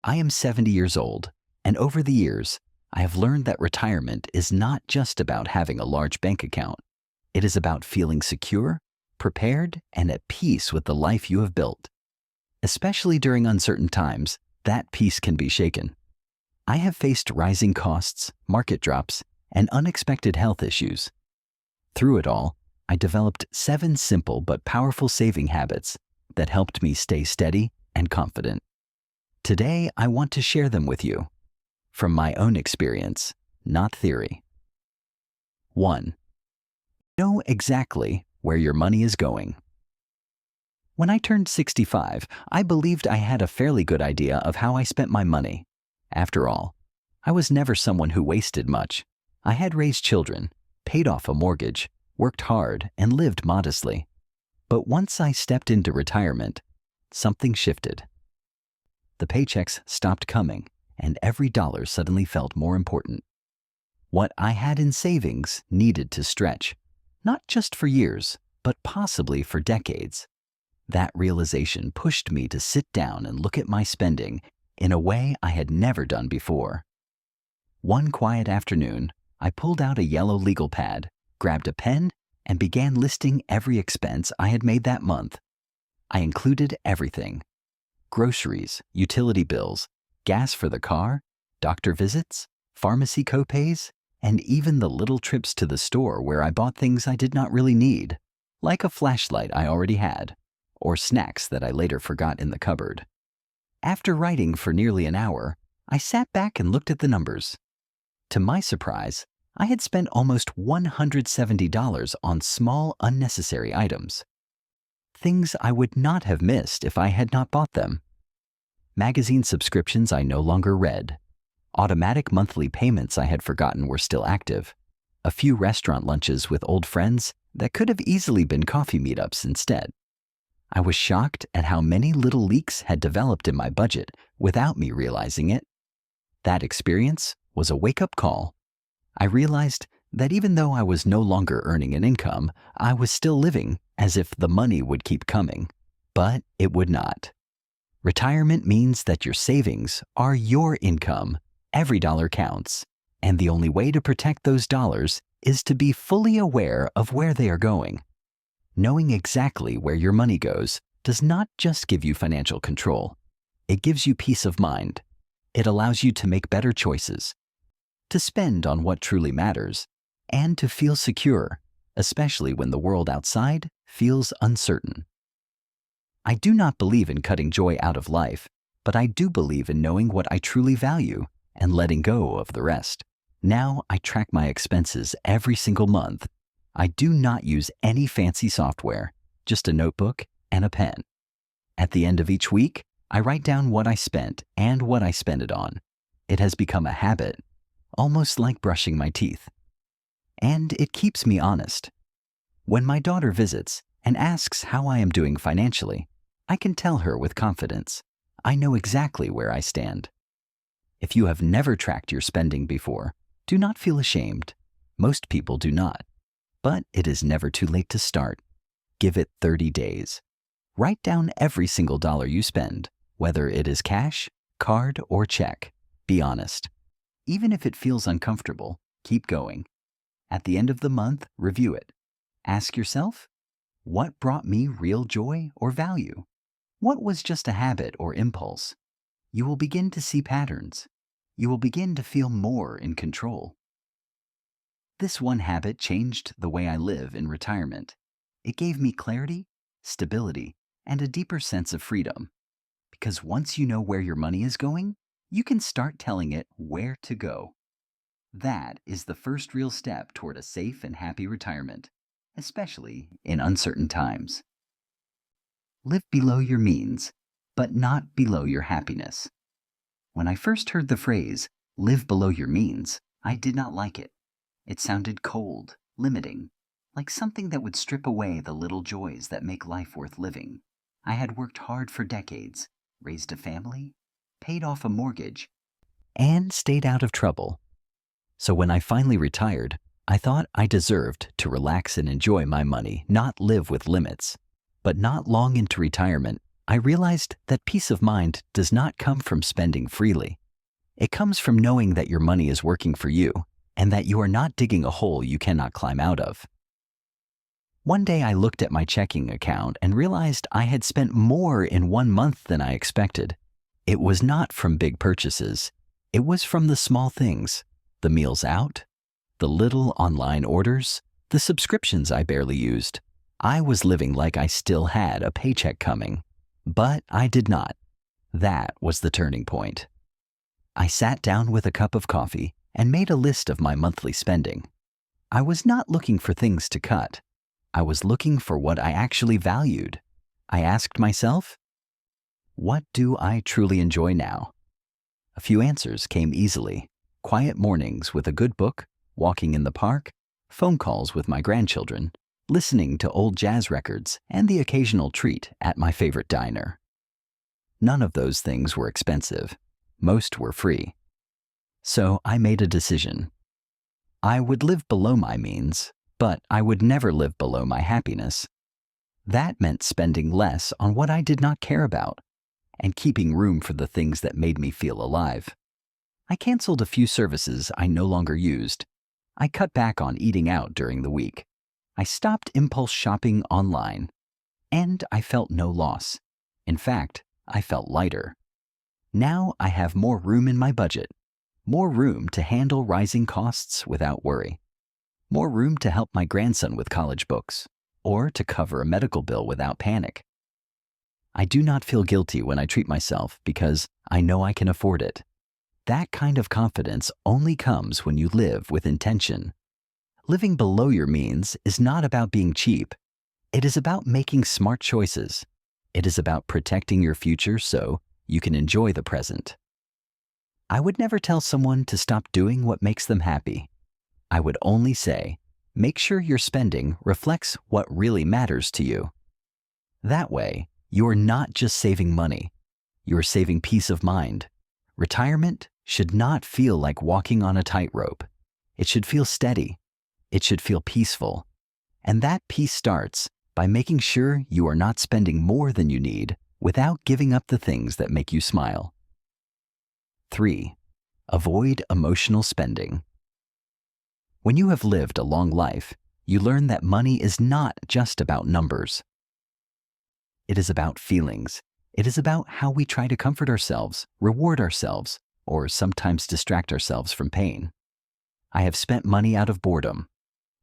I am 70 years old, and over the years, I have learned that retirement is not just about having a large bank account. It is about feeling secure, prepared, and at peace with the life you have built. Especially during uncertain times, that peace can be shaken. I have faced rising costs, market drops, and unexpected health issues. Through it all, I developed 7 simple but powerful saving habits that helped me stay steady and confident. Today, I want to share them with you from my own experience, not theory. 1. Know exactly where your money is going. When I turned 65, I believed I had a fairly good idea of how I spent my money. After all, I was never someone who wasted much. I had raised children, paid off a mortgage, worked hard, and lived modestly. But once I stepped into retirement, something shifted. The paychecks stopped coming, and every dollar suddenly felt more important. What I had in savings needed to stretch, not just for years, but possibly for decades. That realization pushed me to sit down and look at my spending in a way I had never done before. One quiet afternoon, I pulled out a yellow legal pad, grabbed a pen, and began listing every expense I had made that month. I included everything: groceries, utility bills, gas for the car, doctor visits, pharmacy copays, and even the little trips to the store where I bought things I did not really need, like a flashlight I already had, or snacks that I later forgot in the cupboard. After writing for nearly an hour, I sat back and looked at the numbers. To my surprise, I had spent almost $170 on small, unnecessary items. Things I would not have missed if I had not bought them. Magazine subscriptions I no longer read. Automatic monthly payments I had forgotten were still active. A few restaurant lunches with old friends that could have easily been coffee meetups instead. I was shocked at how many little leaks had developed in my budget without me realizing it. That experience was a wake-up call. I realized that even though I was no longer earning an income, I was still living as if the money would keep coming, but it would not. Retirement means that your savings are your income. Every dollar counts, and the only way to protect those dollars is to be fully aware of where they are going. Knowing exactly where your money goes does not just give you financial control. It gives you peace of mind. It allows you to make better choices, to spend on what truly matters, and to feel secure, especially when the world outside feels uncertain. I do not believe in cutting joy out of life, but I do believe in knowing what I truly value and letting go of the rest. Now I track my expenses every single month. I do not use any fancy software, just a notebook and a pen. At the end of each week, I write down what I spent and what I spent it on. It has become a habit, almost like brushing my teeth. And it keeps me honest. When my daughter visits and asks how I am doing financially, I can tell her with confidence. I know exactly where I stand. If you have never tracked your spending before, do not feel ashamed. Most people do not. But it is never too late to start. Give it 30 days. Write down every single dollar you spend, whether it is cash, card, or check. Be honest. Even if it feels uncomfortable, keep going. At the end of the month, review it. Ask yourself, what brought me real joy or value? What was just a habit or impulse? You will begin to see patterns. You will begin to feel more in control. This one habit changed the way I live in retirement. It gave me clarity, stability, and a deeper sense of freedom. Because once you know where your money is going, you can start telling it where to go. That is the first real step toward a safe and happy retirement, especially in uncertain times. Live below your means, but not below your happiness. When I first heard the phrase, live below your means, I did not like it. It sounded cold, limiting, like something that would strip away the little joys that make life worth living. I had worked hard for decades, raised a family, paid off a mortgage, and stayed out of trouble. So when I finally retired, I thought I deserved to relax and enjoy my money, not live with limits. But not long into retirement, I realized that peace of mind does not come from spending freely. It comes from knowing that your money is working for you and that you are not digging a hole you cannot climb out of. One day I looked at my checking account and realized I had spent more in 1 month than I expected. It was not from big purchases. It was from the small things, the meals out, the little online orders, the subscriptions I barely used. I was living like I still had a paycheck coming, but I did not. That was the turning point. I sat down with a cup of coffee and made a list of my monthly spending. I was not looking for things to cut. I was looking for what I actually valued. I asked myself, what do I truly enjoy now? A few answers came easily. Quiet mornings with a good book, walking in the park, phone calls with my grandchildren, listening to old jazz records, and the occasional treat at my favorite diner. None of those things were expensive. Most were free. So I made a decision. I would live below my means, but I would never live below my happiness. That meant spending less on what I did not care about and keeping room for the things that made me feel alive. I canceled a few services I no longer used. I cut back on eating out during the week. I stopped impulse shopping online, and I felt no loss. In fact, I felt lighter. Now I have more room in my budget, more room to handle rising costs without worry, more room to help my grandson with college books, or to cover a medical bill without panic. I do not feel guilty when I treat myself because I know I can afford it. That kind of confidence only comes when you live with intention. Living below your means is not about being cheap. It is about making smart choices. It is about protecting your future so you can enjoy the present. I would never tell someone to stop doing what makes them happy. I would only say, make sure your spending reflects what really matters to you. That way, you are not just saving money. You are saving peace of mind. Retirement should not feel like walking on a tightrope. It should feel steady. It should feel peaceful. And that peace starts by making sure you are not spending more than you need without giving up the things that make you smile. 3. Avoid emotional spending. When you have lived a long life, you learn that money is not just about numbers. It is about feelings. It is about how we try to comfort ourselves, reward ourselves, or sometimes distract ourselves from pain. I have spent money out of boredom.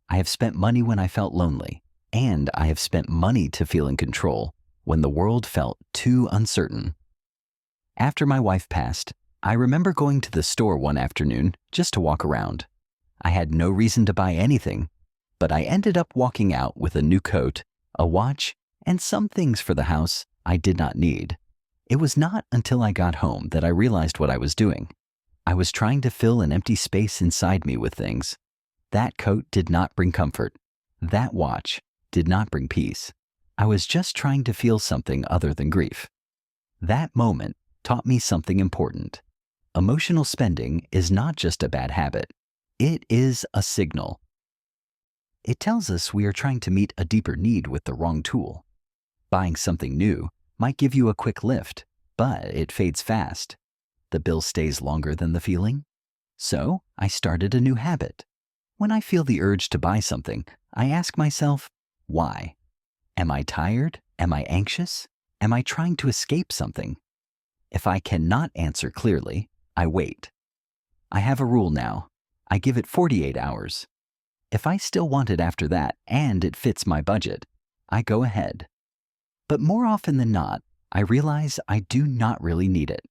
I have spent money when I felt lonely, and I have spent money to feel in control when the world felt too uncertain. After my wife passed, I remember going to the store one afternoon just to walk around. I had no reason to buy anything, but I ended up walking out with a new coat, a watch, and some things for the house I did not need. It was not until I got home that I realized what I was doing. I was trying to fill an empty space inside me with things. That coat did not bring comfort. That watch did not bring peace. I was just trying to feel something other than grief. That moment taught me something important. Emotional spending is not just a bad habit. It is a signal. It tells us we are trying to meet a deeper need with the wrong tool. Buying something new might give you a quick lift, but it fades fast. The bill stays longer than the feeling. So I started a new habit. When I feel the urge to buy something, I ask myself, why? Am I tired? Am I anxious? Am I trying to escape something? If I cannot answer clearly, I wait. I have a rule now. I give it 48 hours. If I still want it after that and it fits my budget, I go ahead. But more often than not, I realize I do not really need it.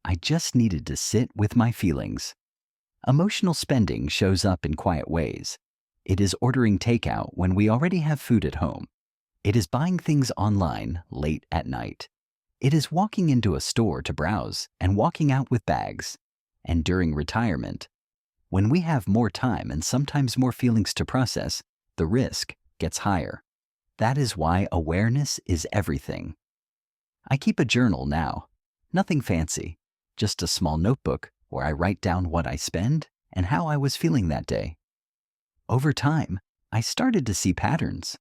I just needed to sit with my feelings. Emotional spending shows up in quiet ways. It is ordering takeout when we already have food at home. It is buying things online late at night. It is walking into a store to browse and walking out with bags. And during retirement, when we have more time and sometimes more feelings to process, the risk gets higher. That is why awareness is everything. I keep a journal now. Nothing fancy, just a small notebook where I write down what I spend and how I was feeling that day. Over time, I started to see patterns.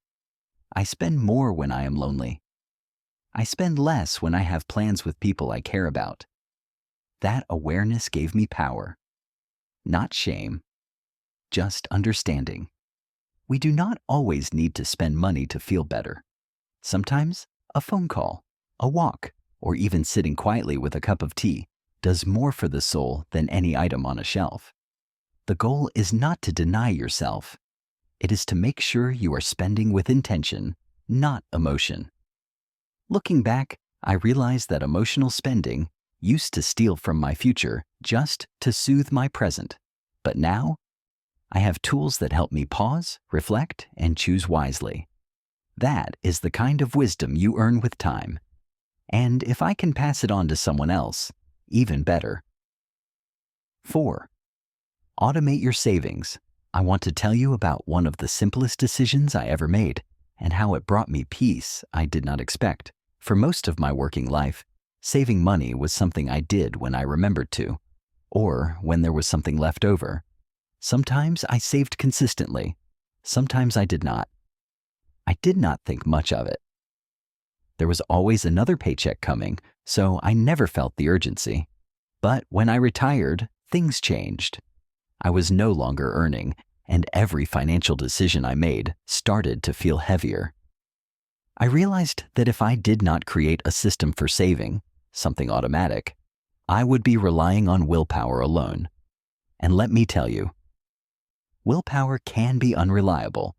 I spend more when I am lonely. I spend less when I have plans with people I care about. That awareness gave me power, not shame, just understanding. We do not always need to spend money to feel better. Sometimes a phone call, a walk, or even sitting quietly with a cup of tea does more for the soul than any item on a shelf. The goal is not to deny yourself. It is to make sure you are spending with intention, not emotion. Looking back, I realized that emotional spending used to steal from my future just to soothe my present. But now, I have tools that help me pause, reflect, and choose wisely. That is the kind of wisdom you earn with time. And if I can pass it on to someone else, even better. 4. Automate your savings. I want to tell you about one of the simplest decisions I ever made and how it brought me peace I did not expect. For most of my working life, saving money was something I did when I remembered to, or when there was something left over. Sometimes I saved consistently, sometimes I did not. I did not think much of it. There was always another paycheck coming, so I never felt the urgency. But when I retired, things changed. I was no longer earning, and every financial decision I made started to feel heavier. I realized that if I did not create a system for saving, something automatic, I would be relying on willpower alone. And let me tell you, willpower can be unreliable,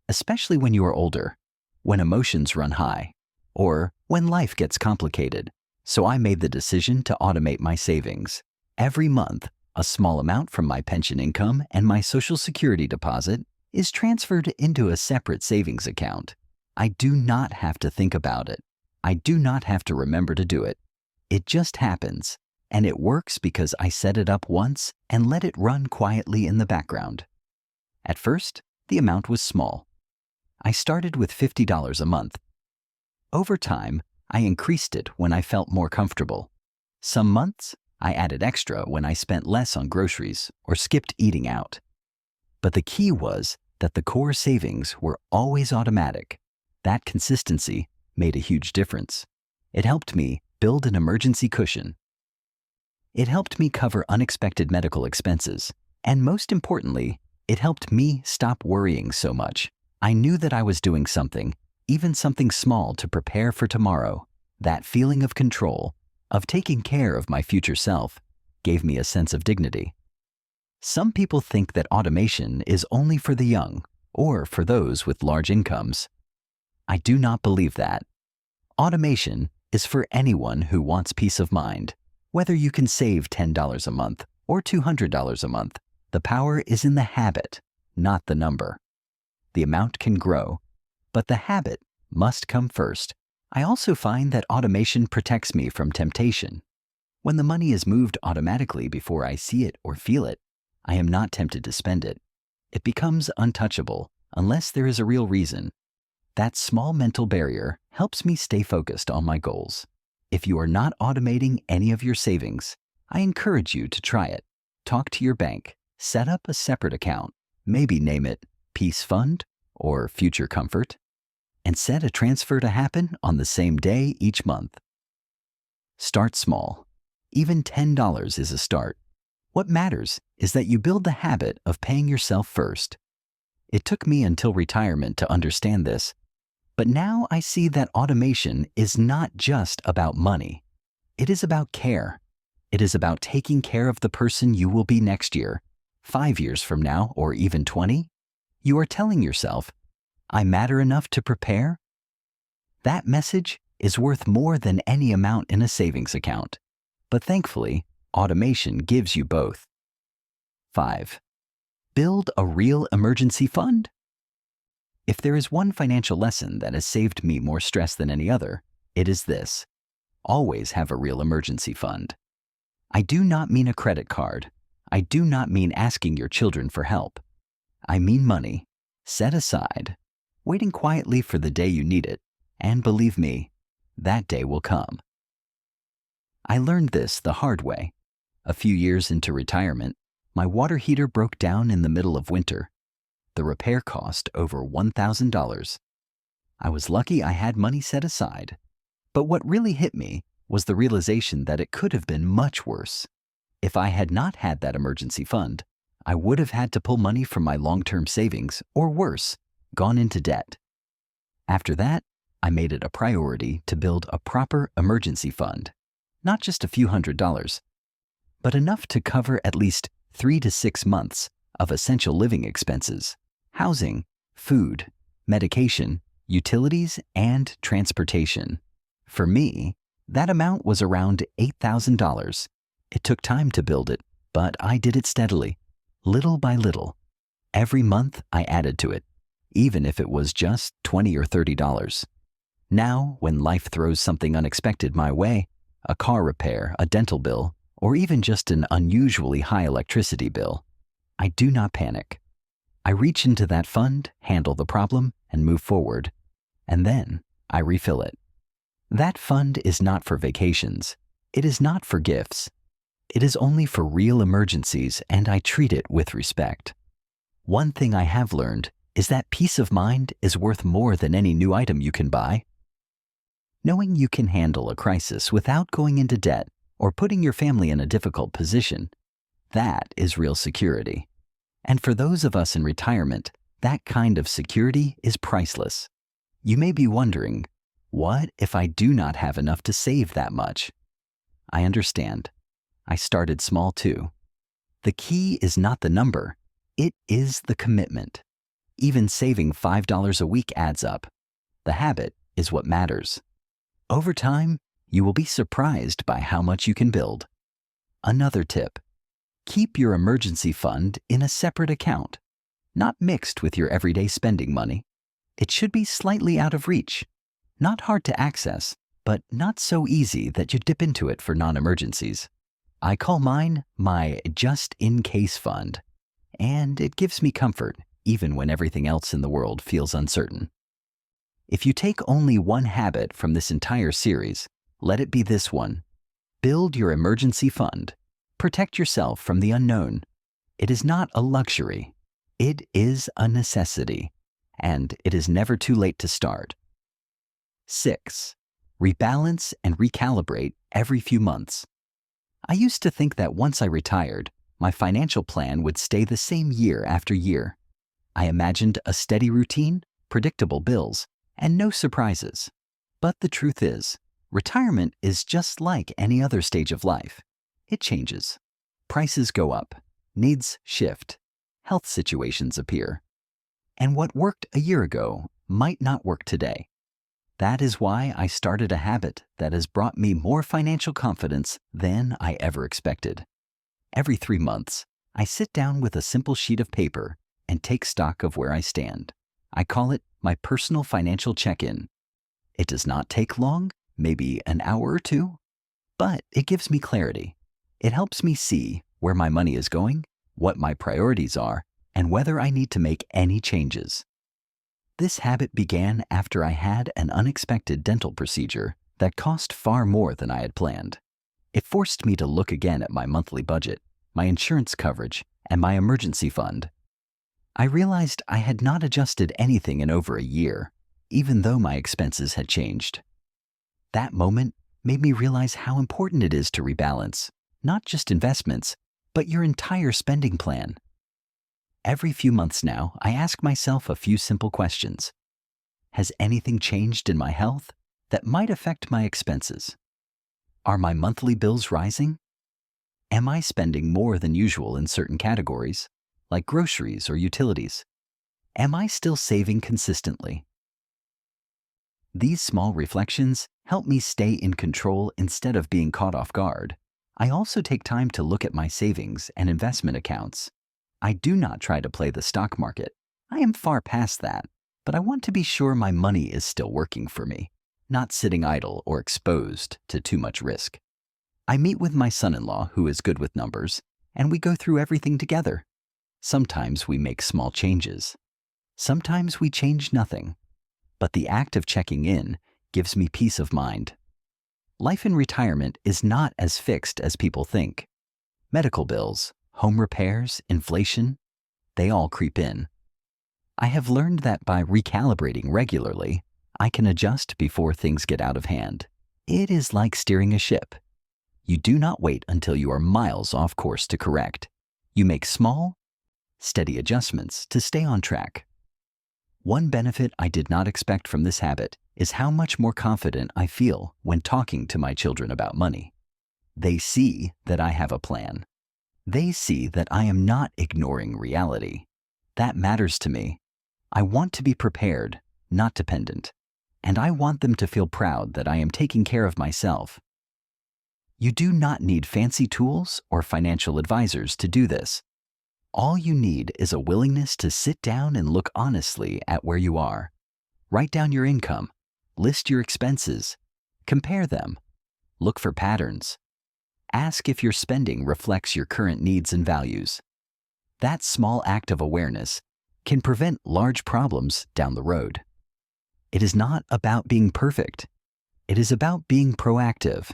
especially when you are older, when emotions run high, or when life gets complicated. So I made the decision to automate my savings. Every month, a small amount from my pension income and my Social Security deposit is transferred into a separate savings account. I do not have to think about it. I do not have to remember to do it. It just happens, and it works because I set it up once and let it run quietly in the background. At first, the amount was small. I started with $50 a month. Over time, I increased it when I felt more comfortable. Some months, I added extra when I spent less on groceries or skipped eating out. But the key was that the core savings were always automatic. That consistency made a huge difference. It helped me build an emergency cushion. It helped me cover unexpected medical expenses. And most importantly, it helped me stop worrying so much. I knew that I was doing something, even something small, to prepare for tomorrow. That feeling of control, of taking care of my future self, gave me a sense of dignity. Some people think that automation is only for the young or for those with large incomes. I do not believe that. Automation is for anyone who wants peace of mind. Whether you can save $10 a month or $200 a month, the power is in the habit, not the number. The amount can grow, but the habit must come first. I also find that automation protects me from temptation. When the money is moved automatically before I see it or feel it, I am not tempted to spend it. It becomes untouchable unless there is a real reason. That small mental barrier helps me stay focused on my goals. If you are not automating any of your savings, I encourage you to try it. Talk to your bank, set up a separate account, maybe name it Peace Fund or Future Comfort, and set a transfer to happen on the same day each month. Start small. Even $10 is a start. What matters is that you build the habit of paying yourself first. It took me until retirement to understand this, but now I see that automation is not just about money. It is about care. It is about taking care of the person you will be next year, 5 years from now, or even 20. You are telling yourself, I matter enough to prepare. That message is worth more than any amount in a savings account. But thankfully, automation gives you both. 5. Build a real emergency fund. If there is one financial lesson that has saved me more stress than any other, it is this: always have a real emergency fund. I do not mean a credit card. I do not mean asking your children for help. I mean money, set aside, waiting quietly for the day you need it, and believe me, that day will come. I learned this the hard way. A few years into retirement, my water heater broke down in the middle of winter. The repair cost over $1,000. I was lucky I had money set aside, But what really hit me was the realization that it could have been much worse. If I had not had that emergency fund, I would have had to pull money from my long-term savings, or worse, gone into debt. After that, I made it a priority to build a proper emergency fund, not just a few $100s, but enough to cover at least 3 to 6 months of essential living expenses, housing, food, medication, utilities, and transportation. For me, that amount was around $8,000. It took time to build it, but I did it steadily, little by little. Every month I added to it, even if it was just $20 or $30. Now, when life throws something unexpected my way, a car repair, a dental bill, or even just an unusually high electricity bill, I do not panic. I reach into that fund, handle the problem, and move forward. And then I refill it. That fund is not for vacations. It is not for gifts. It is only for real emergencies, and I treat it with respect. One thing I have learned is that peace of mind is worth more than any new item you can buy. Knowing you can handle a crisis without going into debt or putting your family in a difficult position, that is real security. And for those of us in retirement, that kind of security is priceless. You may be wondering, what if I do not have enough to save that much? I understand. I started small too. The key is not the number, it is the commitment. Even saving $5 a week adds up. The habit is what matters. Over time, you will be surprised by how much you can build. Another tip: keep your emergency fund in a separate account, not mixed with your everyday spending money. It should be slightly out of reach, not hard to access, but not so easy that you dip into it for non-emergencies. I call mine my just-in-case fund, and it gives me comfort even when everything else in the world feels uncertain. If you take only one habit from this entire series, let it be this one: build your emergency fund. Protect yourself from the unknown. It is not a luxury. It is a necessity, and it is never too late to start. 6. Rebalance and recalibrate every few months. I used to think that once I retired, my financial plan would stay the same year after year. I imagined a steady routine, predictable bills, and no surprises. But the truth is, retirement is just like any other stage of life. It changes. Prices go up, needs shift, health situations appear. And what worked a year ago might not work today. That is why I started a habit that has brought me more financial confidence than I ever expected. Every 3 months, I sit down with a simple sheet of paper and take stock of where I stand. I call it my personal financial check-in. It does not take long, maybe an hour or two, but it gives me clarity. It helps me see where my money is going, what my priorities are, and whether I need to make any changes. This habit began after I had an unexpected dental procedure that cost far more than I had planned. It forced me to look again at my monthly budget, my insurance coverage, and my emergency fund. I realized I had not adjusted anything in over a year, even though my expenses had changed. That moment made me realize how important it is to rebalance, not just investments, but your entire spending plan. Every few months now, I ask myself a few simple questions. Has anything changed in my health that might affect my expenses? Are my monthly bills rising? Am I spending more than usual in certain categories, like groceries or utilities? Am I still saving consistently? These small reflections help me stay in control instead of being caught off guard. I also take time to look at my savings and investment accounts. I do not try to play the stock market. I am far past that, but I want to be sure my money is still working for me, not sitting idle or exposed to too much risk. I meet with my son-in-law, who is good with numbers, and we go through everything together. Sometimes we make small changes. Sometimes we change nothing. But the act of checking in gives me peace of mind. Life in retirement is not as fixed as people think. Medical bills, home repairs, inflation, they all creep in. I have learned that by recalibrating regularly, I can adjust before things get out of hand. It is like steering a ship. You do not wait until you are miles off course to correct. You make small, steady adjustments to stay on track. One benefit I did not expect from this habit is how much more confident I feel when talking to my children about money. They see that I have a plan. They see that I am not ignoring reality. That matters to me. I want to be prepared, not dependent. And I want them to feel proud that I am taking care of myself. You do not need fancy tools or financial advisors to do this. All you need is a willingness to sit down and look honestly at where you are. Write down your income, list your expenses, compare them, look for patterns. Ask if your spending reflects your current needs and values. That small act of awareness can prevent large problems down the road. It is not about being perfect. It is about being proactive.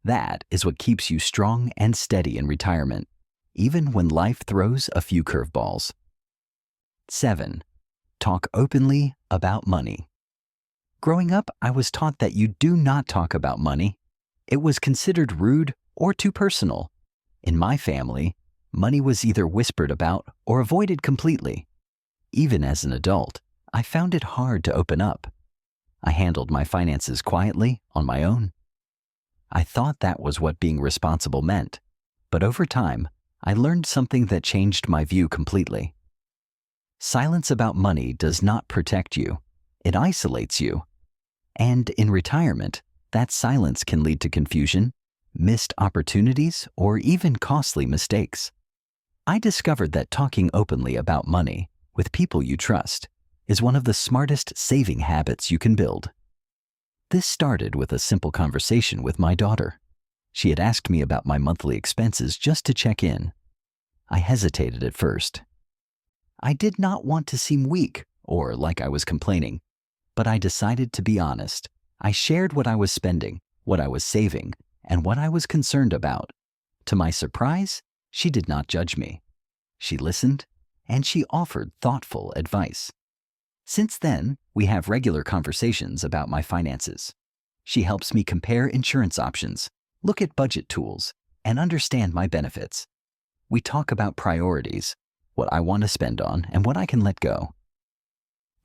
That is what keeps you strong and steady in retirement, even when life throws a few curveballs. 7. Talk openly about money. Growing up, I was taught that you do not talk about money. It was considered rude or too personal. In my family, money was either whispered about or avoided completely. Even as an adult, I found it hard to open up. I handled my finances quietly on my own. I thought that was what being responsible meant, but over time, I learned something that changed my view completely. Silence about money does not protect you. It isolates you. And in retirement, that silence can lead to confusion, missed opportunities, or even costly mistakes. I discovered that talking openly about money with people you trust is one of the smartest saving habits you can build. This started with a simple conversation with my daughter. She had asked me about my monthly expenses just to check in. I hesitated at first. I did not want to seem weak or like I was complaining, but I decided to be honest. I shared what I was spending, what I was saving, and what I was concerned about. To my surprise, she did not judge me. She listened, and she offered thoughtful advice. Since then, we have regular conversations about my finances. She helps me compare insurance options, look at budget tools, and understand my benefits. We talk about priorities, what I want to spend on, and what I can let go.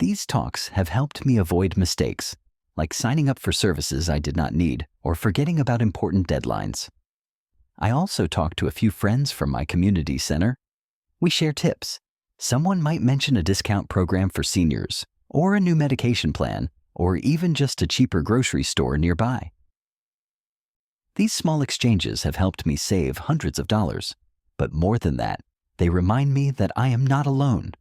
These talks have helped me avoid mistakes, like signing up for services I did not need or forgetting about important deadlines. I also talk to a few friends from my community center. We share tips. Someone might mention a discount program for seniors, or a new medication plan, or even just a cheaper grocery store nearby. These small exchanges have helped me save hundreds of dollars, but more than that, they remind me that I am not alone,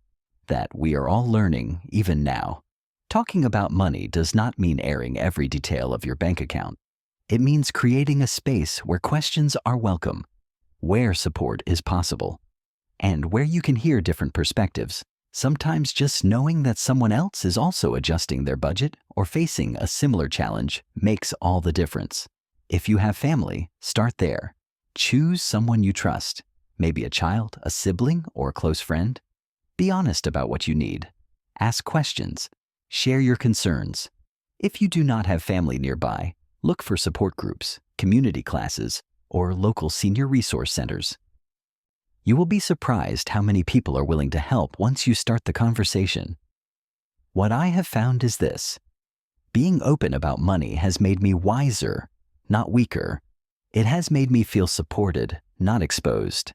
that we are all learning even now. Talking about money does not mean airing every detail of your bank account. It means creating a space where questions are welcome, where support is possible, and where you can hear different perspectives. Sometimes just knowing that someone else is also adjusting their budget or facing a similar challenge makes all the difference. If you have family, start there. Choose someone you trust, maybe a child, a sibling, or a close friend. Be honest about what you need. Ask questions. Share your concerns. If you do not have family nearby, look for support groups, community classes, or local senior resource centers. You will be surprised how many people are willing to help once you start the conversation. What I have found is this: being open about money has made me wiser, not weaker. It has made me feel supported, not exposed.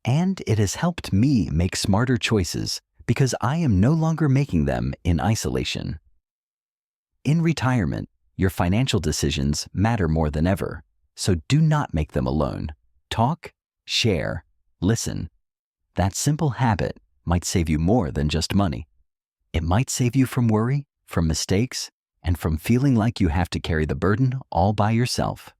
And it has helped me make smarter choices because I am no longer making them in isolation. In retirement, your financial decisions matter more than ever, so do not make them alone. Talk, share, listen. That simple habit might save you more than just money. It might save you from worry, from mistakes, and from feeling like you have to carry the burden all by yourself.